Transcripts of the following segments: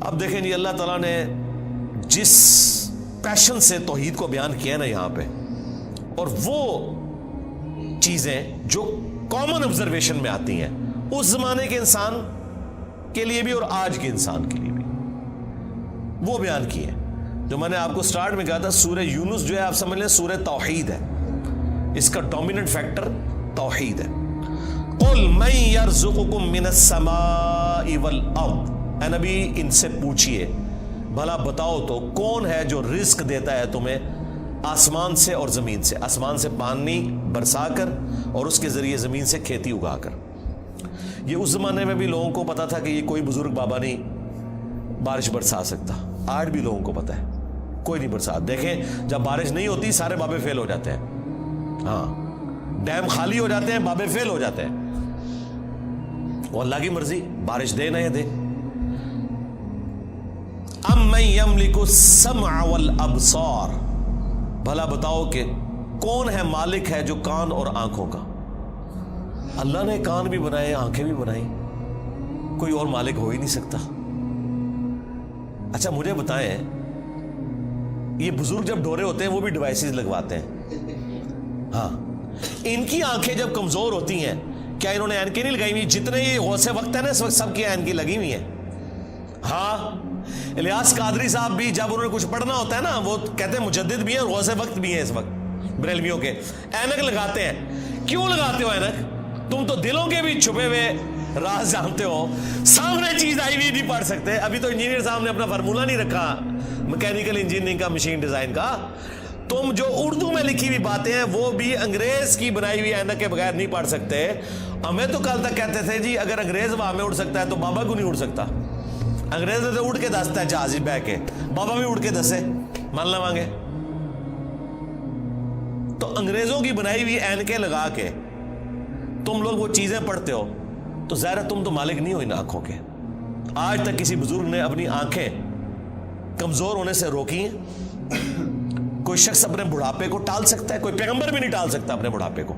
اب دیکھیں جی اللہ تعالیٰ نے جس پیشن سے توحید کو بیان کیا نا یہاں پہ، اور وہ چیزیں جو کامن آبزرویشن میں آتی ہیں اس زمانے کے انسان کے لیے بھی اور آج کے انسان کے لیے بھی، وہ بیان کی ہیں. جو میں نے آپ کو سٹارٹ میں کہا تھا سورہ یونس جو ہے آپ سمجھ لیں سورہ توحید ہے، اس کا ڈومیننٹ فیکٹر توحید ہے. قل من یرزقکم من السماء والارض، اے نبی ان سے پوچھئے بھلا بتاؤ تو کون ہے جو رزق دیتا ہے تمہیں آسمان سے اور زمین سے، آسمان سے پانی برسا کر اور اس کے ذریعے زمین سے کھیتی اگا کر. یہ اس زمانے میں بھی لوگوں کو پتا تھا کہ یہ کوئی بزرگ بابا نہیں بارش برسا سکتا، آج بھی لوگوں کو پتا ہے کوئی نہیں برسا. دیکھیں جب بارش نہیں ہوتی سارے بابے فیل ہو جاتے ہیں، ہاں ڈیم خالی ہو جاتے ہیں، بابے فیل ہو جاتے ہیں. وہ اللہ کی مرضی بارش دے نہ دے. امن یملک السمع والابصار، بھلا بتاؤ کہ کون ہے مالک ہے جو کان اور آنکھوں کا. اللہ نے کان بھی بنائے آنکھیں بھی بنائی، کوئی اور مالک ہو ہی نہیں سکتا. اچھا مجھے بتائیں یہ بزرگ جب ڈورے ہوتے ہیں وہ بھی ڈیوائسز لگواتے ہیں، ہاں ان کی آنکھیں جب کمزور ہوتی ہیں کیا انہوں نے اینکیں نہیں لگائی ہوئی؟ جتنے یہ غوث وقت ہے نا اس وقت سب کی اینکیں لگی ہوئی ہیں. ہاں الیاس قادری صاحب بھی جب انہوں نے کچھ پڑھنا ہوتا ہے نا وہ کہتے ہیں مجدد بھی ہیں اور غوث وقت بھی ہیں اس وقت بریلویوں کے، اینک لگاتے ہیں. کیوں لگاتے ہو اینک؟ تم تو دلوں کے بھی چھپے ہوئے راز جانتے ہو، سامنے چیز آئی ہوئی نہیں پڑھ سکتے. ابھی تو انجینئر صاحب نے اپنا فارمولہ نہیں رکھا میکینیکل انجینئرنگ کا، مشین ڈیزائن کا. تم جو اردو میں لکھی ہوئی باتیں ہیں وہ بھی انگریز کی بنائی ہوئی اینک کے بغیر نہیں پڑھ سکتے. ہمیں تو کل تک کہتے تھے جی اگر انگریز ہوا میں اڑ سکتا ہے تو بابا کیوں نہیں اڑ سکتا؟ انگریز تو اڑ کے دستا ہے جہاز بہ کے، بابا بھی اڑ کے دسے مان لے مانگے. تو انگریزوں کی بنائی ہوئی اینکیں لگا کے تم لوگ وہ چیزیں پڑھتے ہو تو ظاہر ہے تم تو مالک نہیں ہو ان آنکھوں کے. آج تک کسی بزرگ نے اپنی آنکھیں کمزور ہونے سے روکی ہیں؟ کوئی شخص اپنے بڑھاپے کو ٹال سکتا ہے؟ کوئی پیغمبر بھی نہیں ٹال سکتا اپنے بڑھاپے کو.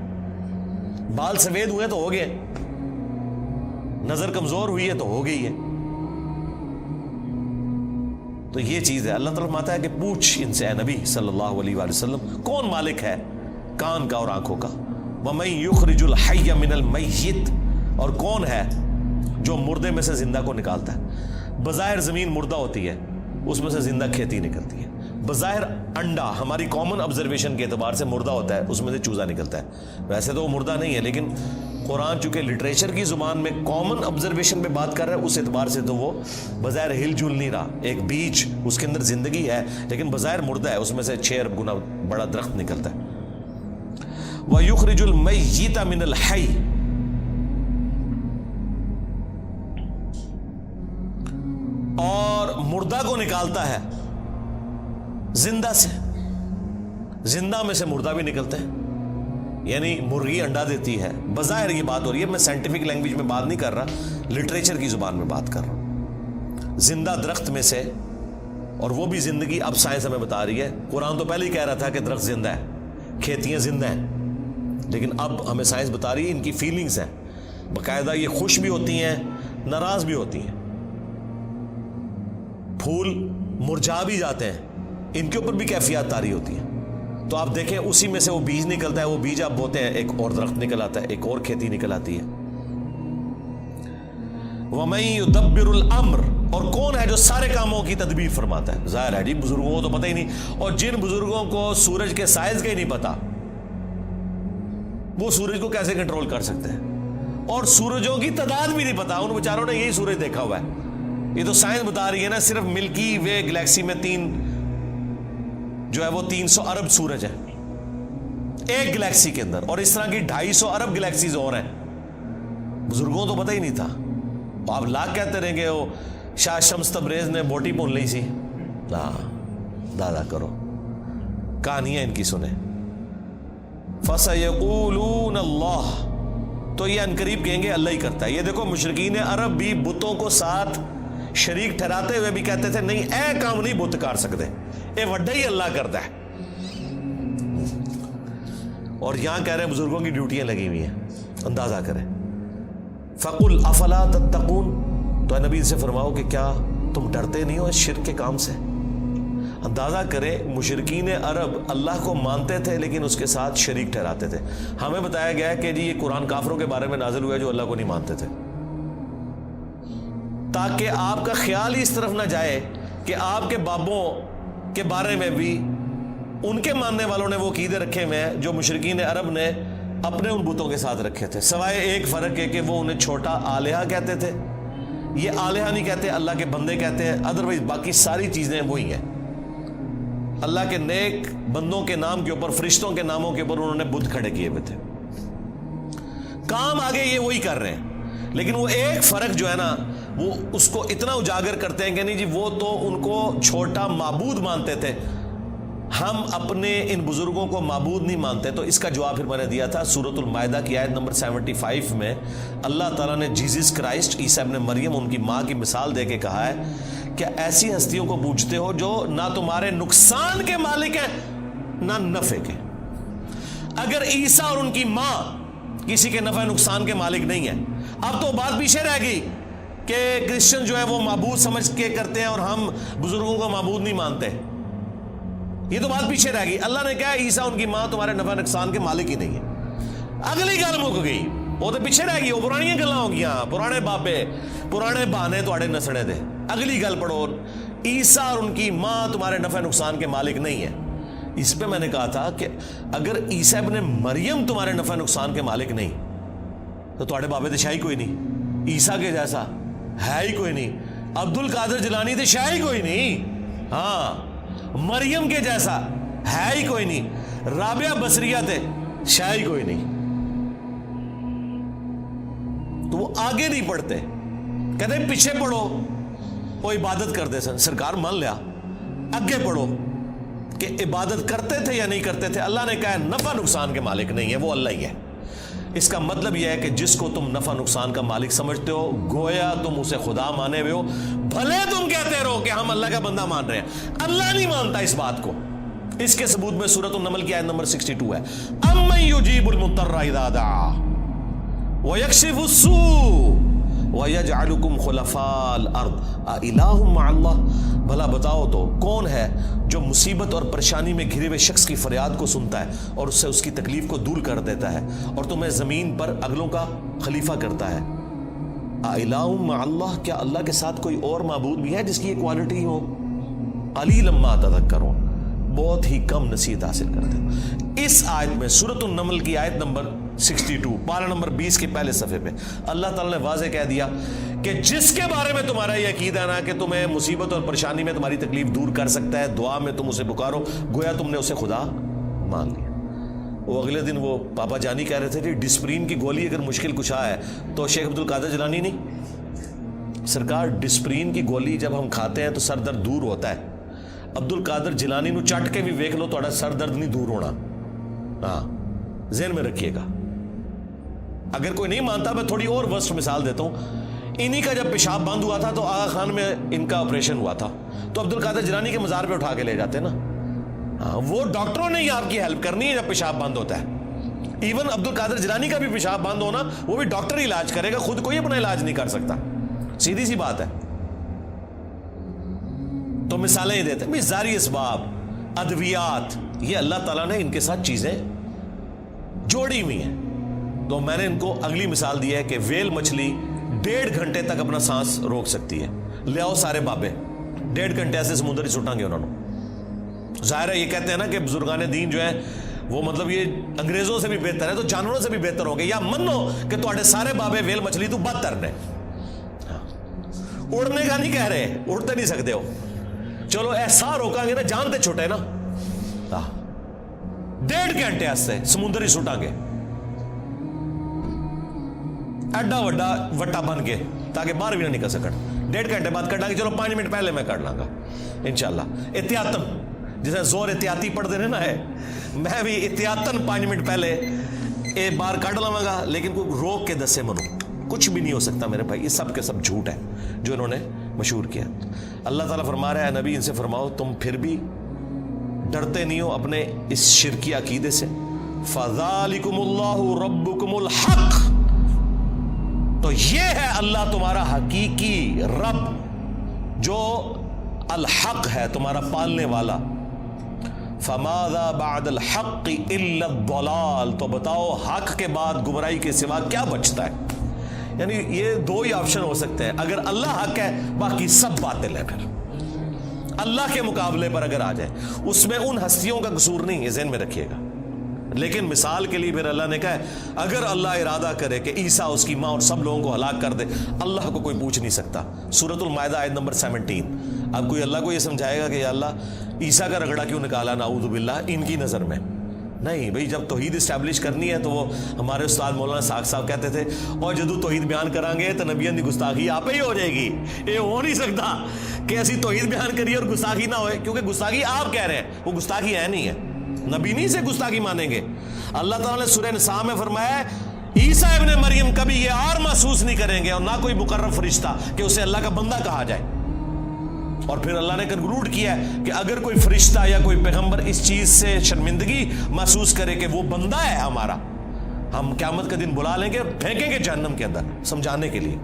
بال سفید ہوئے تو ہو گئے، نظر کمزور ہوئی ہے تو ہو گئی ہے. تو یہ چیز ہے. اللہ تعالیٰ فرماتا ہے کہ پوچھ ان سے اے نبی صلی اللہ علیہ وآلہ وسلم کون مالک ہے کان کا اور آنکھوں کا. وَمَن يُخْرِجُ الْحَيَّ مِنَ الْمَيِّتِ، اور کون ہے جو مردے میں سے زندہ کو نکالتا ہے. بظاہر زمین مردہ ہوتی ہے اس میں سے زندہ کھیتی نکلتی ہے. بظاہر انڈا ہماری کامن آبزرویشن کے اعتبار سے مردہ ہوتا ہے، اس میں سے چوزا نکلتا ہے. ویسے تو وہ مردہ نہیں ہے لیکن قرآن چونکہ لٹریچر کی زبان میں کامن آبزرویشن پہ بات کر رہا ہے اس اعتبار سے تو وہ بظاہر ہل جل نہیں رہا. ایک بیج اس کے اندر زندگی ہے لیکن بظاہر مردہ ہے، اس میں سے 6 ارب گنا بڑا درخت نکلتا ہے. وَيُخْرِجُ الْمَيِّتَ مِنَ الْحَيِّ، اور مردہ کو نکالتا ہے زندہ سے. زندہ میں سے مردہ بھی نکلتا ہے. یعنی مرغی انڈا دیتی ہے، بظاہر یہ بات ہو رہی ہے، میں سائنٹیفک لینگویج میں بات نہیں کر رہا، لٹریچر کی زبان میں بات کر رہا ہوں. زندہ درخت میں سے، اور وہ بھی زندگی اب سائنس ہمیں بتا رہی ہے. قرآن تو پہلے ہی کہہ رہا تھا کہ درخت زندہ ہے، کھیتیاں زندہ ہیں، لیکن اب ہمیں سائنس بتا رہی ہے ان کی فیلنگز ہیں. باقاعدہ یہ خوش بھی ہوتی ہیں ناراض بھی ہوتی ہیں. پھول مرجھا بھی جاتے ہیں، ان کے اوپر بھی کیفیات طاری ہوتی ہیں. تو آپ دیکھیں اسی میں سے وہ بیج نکلتا ہے، وہ بیج آپ بوتے ہیں ایک اور درخت نکل آتا ہے، ایک اور کھیتی نکل آتی ہے. وَمَن يُدَبِّرُ الْأَمْرَ، اور کون ہے جو سارے کاموں کی تدبیر فرماتا ہے. ظاہر ہے جی بزرگوں کو تو پتہ ہی نہیں، اور جن بزرگوں کو سورج کے سائز کا ہی نہیں پتا وہ سورج کو کیسے کنٹرول کر سکتے ہیں، اور سورجوں کی تعداد بھی نہیں پتا. ان بیچاروں نے یہی سورج دیکھا ہوا ہے. یہ تو سائنس بتا رہی ہے نا صرف ملکی وے گلیکسی میں جو ہے وہ 300 ارب سورج ہے ایک گلیکسی کے اندر، اور اس طرح کی 250 ارب گلیکسیز اور ہیں. بزرگوں تو پتہ ہی نہیں تھا. آپ لاکھ کہتے رہیں گے وہ شاہ شمس تبریز نے بوٹی بھون لی سی. دادا کرو کہانیاں ان کی سنیں. فَسَيَقُولُونَ اللَّهُ، تو یہ انقریب کہیں گے اللہ ہی کرتا ہے. یہ دیکھو مشرکین عرب بھی بتوں کو ساتھ شریک ٹھہراتے ہوئے بھی کہتے تھے نہیں اے کام نہیں بت کر سکتے، اے وڈا ہی اللہ کرتا ہے. اور یہاں کہہ رہے ہیں بزرگوں کی ڈیوٹیاں لگی ہوئی ہیں. اندازہ کریں. فَقُلْ أَفَلَا تَتَّقُونَ، تو اے نبی سے فرماؤ کہ کیا تم ڈرتے نہیں ہو اس شرک کے کام سے؟ اندازہ کریں مشرکین عرب اللہ کو مانتے تھے لیکن اس کے ساتھ شریک ٹھہراتے تھے. ہمیں بتایا گیا ہے کہ جی یہ قرآن کافروں کے بارے میں نازل ہوا ہے جو اللہ کو نہیں مانتے تھے، تاکہ آپ کا خیال ہی اس طرف نہ جائے کہ آپ کے بابوں کے بارے میں بھی ان کے ماننے والوں نے وہ عقیدے رکھے ہوئے ہیں جو مشرکین عرب نے اپنے ان بتوں کے ساتھ رکھے تھے، سوائے ایک فرق ہے کہ وہ انہیں چھوٹا آلیہ کہتے تھے. یہ آلیہ نہیں کہتے، اللہ کے بندے کہتے ہیں. ادروائز باقی ساری چیزیں وہی ہیں. اللہ کے نیک بندوں کے نام کے اوپر، فرشتوں کے ناموں کے اوپر انہوں نے بت کھڑے کیے ہوئے تھے. کام آگے یہ وہی کر رہے ہیں، لیکن وہ ایک فرق جو ہے نا وہ اس کو اتنا اجاگر کرتے ہیں کہ نہیں جی وہ تو ان کو چھوٹا معبود مانتے تھے، ہم اپنے ان بزرگوں کو معبود نہیں مانتے. تو اس کا جواب پھر میں نے دیا تھا سورۃ المائدہ کی آیت نمبر 75 میں. اللہ تعالیٰ نے جیزس کرائسٹ عیسیٰ ابن مریم ان کی ماں کی مثال دے کے کہا ہے کہ ایسی ہستیوں کو پوجتے ہو جو نہ تمہارے نقصان کے مالک ہیں نہ نفع کے. اگر عیسیٰ اور ان کی ماں کسی کے نفع نقصان کے مالک نہیں ہیں، اب تو بات پیچھے رہ گئی کہ کرسچن جو ہے وہ معبود سمجھ کے کرتے ہیں اور ہم بزرگوں کو معبود نہیں مانتے. یہ تو بات پیچھے رہ گئی. اللہ نے کہا عیسیٰ ان کی ماں تمہارے نفع نقصان کے مالک ہی نہیں ہے. اگلی گل مک گئی، وہ تو پیچھے رہ گئی، وہ پرانی گلاں ہو گیا، پرانے بابے پرانے بہانے تواڈے نسنے دے. اگلی گل پڑھو، عیسیٰ اور ان کی ماں تمہارے نفع نقصان کے مالک نہیں ہے. اس پہ میں نے کہا تھا کہ اگر عیسیٰ ابن مریم تمہارے نفع نقصان کے مالک نہیں تو تواڈے بابے تے شاہی کوئی نہیں، عیسیٰ کے جیسا ہے ہی کوئی نہیں، عبد القادر جیلانی تے شاہی کوئی نہیں، ہاں مریم کے جیسا ہے ہی کوئی نہیں، رابعہ بصریہ تے شاہی کوئی نہیں. تو وہ آگے نہیں پڑھتے، کہتے پیچھے پڑھو، وہ عبادت کرتے سن. سرکار مان لیا، آگے پڑھو کہ عبادت کرتے تھے یا نہیں کرتے تھے. اللہ نے کہا ہے نفع نقصان کے مالک نہیں ہے، وہ اللہ ہی ہے. اس کا مطلب یہ ہے کہ جس کو تم نفع نقصان کا مالک سمجھتے ہو گویا تم اسے خدا مانے ہوئے ہو، بھلے تم کہتے رہو کہ ہم اللہ کا بندہ مان رہے ہیں، اللہ نہیں مانتا اس بات کو. اس کے ثبوت میں سورۃ النمل کی آیت نمبر 62 ہے. امن یجیب المضطر اذا دعا ویکشف السوء وَيَجْعَلُكُمْ خُلَفَاءَ الْأَرْضِ أَإِلَٰهٌ مَّعَ اللَّهِ. بھلا بتاؤ تو کون ہے جو مصیبت اور پریشانی میں گھرے ہوئے شخص کی فریاد کو سنتا ہے اور اس سے اس کی تکلیف کو دور کر دیتا ہے اور تمہیں زمین پر اگلوں کا خلیفہ کرتا ہے. أَإِلَٰهٌ مَّعَ اللَّهِ، کیا اللہ کے ساتھ کوئی اور معبود بھی ہے جس کی یہ کوالٹی ہو؟ قَلِيلًا مَّا تَذَكَّرُونَ، بہت ہی کم نصیحت حاصل کرتے ہیں. اس آیت میں سورۃ النمل کی آیت نمبر 62 پارہ نمبر 20 کے پہلے صفحے پہ اللہ تعالیٰ نے واضح کہہ دیا کہ جس کے بارے میں تمہارا یہ عقیدہ ہے نا کہ تمہیں مصیبت اور پریشانی میں تمہاری تکلیف دور کر سکتا ہے، دعا میں تم اسے پکارو گویا تم نے اسے خدا مان لیا. وہ اگلے دن وہ پاپا جانی کہہ رہے تھے کہ ڈسپرین کی گولی اگر مشکل کشا ہے تو شیخ عبد القادر جیلانی نہیں. سرکار ڈسپرین کی گولی جب ہم کھاتے ہیں تو سر درد دور ہوتا ہے. عبد القادر جیلانی نو چٹ کے بھی ویکھ لو تھوڑا سر درد نہیں دور ہونا. ہاں ذہن میں رکھیے گا. اگر کوئی نہیں مانتا میں تھوڑی اور ورسٹ مثال دیتا ہوں. انہی کا جب پیشاب بند ہوا تھا تو آغا خان میں ان کا آپریشن ہوا تھا تو عبد القادر جیلانی کے مزار پہ اٹھا کے لے جاتے نا. ہاں وہ ڈاکٹروں نے ہی آپ کی ہیلپ کرنی ہے جب پیشاب بند ہوتا ہے. ایون عبد القادر جیلانی کا بھی پیشاب بند ہونا وہ بھی ڈاکٹر ہی علاج کرے گا، خود کوئی اپنا علاج نہیں کر سکتا. سیدھی سی بات ہے. تو مثالیں ہی دیتے ہیں ظاہری اسباب، ادویات، یہ اللہ تعالیٰ نے ان کے ساتھ چیزیں جوڑی ہوئی ہیں. تو میں نے ان کو اگلی مثال دی ہے کہ ویل مچھلی 1.5 گھنٹے تک اپنا سانس روک سکتی ہے. لے آؤ سارے بابے 1.5 گھنٹے ایسے سمندر ہی سٹاں گے انہوں نے. ظاہر ہے یہ کہتے ہیں نا کہ بزرگان دین جو ہیں وہ مطلب یہ انگریزوں سے بھی بہتر ہے تو جانوروں سے بھی بہتر ہوں گے، یا منو کہ تواڈے سارے بابے ویل مچھلی تو بدتر نے. اڑنے کا نہیں کہہ رہے، اڑتے نہیں سکتے ہو، چلو ایسا روکا گے نا جان تے چھوٹے نا. 1.5 گھنٹے ایسے سمندر ہی سٹاں گے ایڈا وڈا وٹا بن کے تاکہ باہر بھی نہ نکل سکن. 1.5 گھنٹے بعد کٹا گے، چلو 5 منٹ پہلے میں کر لاں گا انشاءاللہ. احتیاطاً جیسے زور احتیاطی پڑھ دے رہے نا ہے، میں بھی احتیاطاً 5 منٹ پہلے ایک بار کٹ لواں گا، لیکن کوئی روک کے دسے منو کچھ بھی نہیں ہو سکتا میرے بھائی. یہ سب کے سب جھوٹ ہے جو انہوں نے مشہور کیا. اللہ تعالیٰ فرما رہا ہے نبی ان سے فرماؤ تم پھر بھی ڈرتے نہیں ہو اپنے اس شرکی عقیدے سے. فَذَلِكُمُ اللَّهُ رَبُّكُمُ الْحَقِّ، تو یہ ہے اللہ تمہارا حقیقی رب. جو الحق ہے تمہارا پالنے والا، فماذا بعد الحق الا الضلال، تو بتاؤ حق کے بعد گمراہی کے سوا کیا بچتا ہے؟ یعنی یہ دو ہی آپشن ہو سکتے ہیں، اگر اللہ حق ہے باقی سب باطل ہے، پھر اللہ کے مقابلے پر اگر آ جائے، اس میں ان ہستیوں کا قصور نہیں ہے، ذہن میں رکھیے گا۔ لیکن مثال کے لیے پھر اللہ نے کہا ہے اگر اللہ ارادہ کرے کہ عیسیٰ، اس کی ماں اور سب لوگوں کو ہلاک کر دے، اللہ کو کوئی پوچھ نہیں سکتا۔ سورۃ المائدہ آیت نمبر 17۔ اب کوئی اللہ کو یہ سمجھائے گا کہ یا اللہ عیسیٰ کا رگڑا کیوں نکالا نعوذ باللہ ان کی نظر میں؟ نہیں بھئی، جب توحید اسٹیبلش کرنی ہے تو وہ ہمارے استاد مولانا ساق صاحب کہتے تھے اور جدو توحید بیان کریں گے تو نبیان دی گستاخی آپ ہی ہو جائے گی۔ یہ ہو نہیں سکتا کہ ایسی توحید بیان کریے اور گستاخی نہ ہوئے، کیونکہ گستاخی آپ کہہ رہے ہیں، وہ گستاخی ہے نہیں ہے، نبی نہیں سے گستاخی مانیں گے۔ اللہ تعالیٰ نے سورہ نساء میں فرمایا ہے عیسیٰ ابن مریم کبھی یہ اور محسوس نہیں کریں گے اور نہ کوئی مقرب فرشتہ کہ اسے اللہ کا بندہ کہا جائے۔ اور پھر اللہ نے کنکلوڈ کیا ہے کہ اگر کوئی فرشتہ یا کوئی پیغمبر اس چیز سے شرمندگی محسوس کرے کہ وہ بندہ ہے ہمارا، ہم قیامت کا دن بلا لیں گے، پھینکیں گے جہنم کے اندر سمجھانے کے لیے۔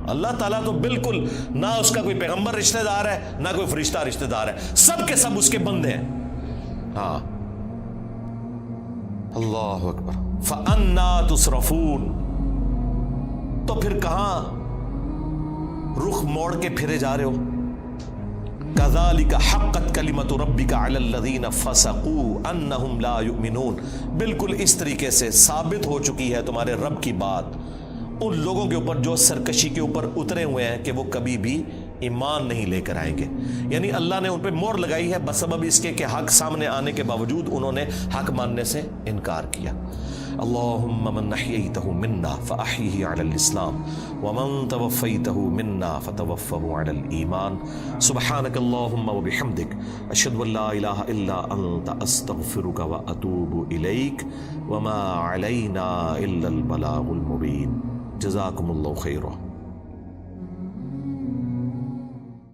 اللہ تعالیٰ تو بالکل نہ اس کا کوئی پیغمبر رشتہ دار ہے نہ کوئی فرشتہ رشتہ دار ہے، سب کے سب اس کے بندے ہیں۔ ہاں، اللہ اکبر۔ فَأَنَّا تُصْرَفُونَ، تو پھر کہاں رخ موڑ کے پھرے جا رہے ہو؟ كَذَلِكَ حَقَّتْ كَلِمَةُ رَبِّكَ عَلَى الَّذِينَ فَسَقُوا أَنَّهُمْ لَا يُؤْمِنُونَ، بالکل اس طریقے سے ثابت ہو چکی ہے تمہارے رب کی بات ان لوگوں کے اوپر جو سرکشی کے اوپر اترے ہوئے ہیں کہ وہ کبھی بھی ایمان نہیں لے کر آئیں گے۔ یعنی اللہ نے ان پہ مہر لگائی ہے بسبب اس کے کہ حق سامنے آنے کے باوجود انہوں نے حق ماننے سے انکار کیا۔ اللہم من احییتہ منا فاحیہ علی الاسلام ومن توفیتہ منا فتوفہ علی الایمان۔ سبحانک اللہم وبحمدک، اشہد ان لا الہ الا انت، استغفرک واتوب الیک، وما علینا الا البلاغ المبین۔ جزاکم اللہ خیرہ۔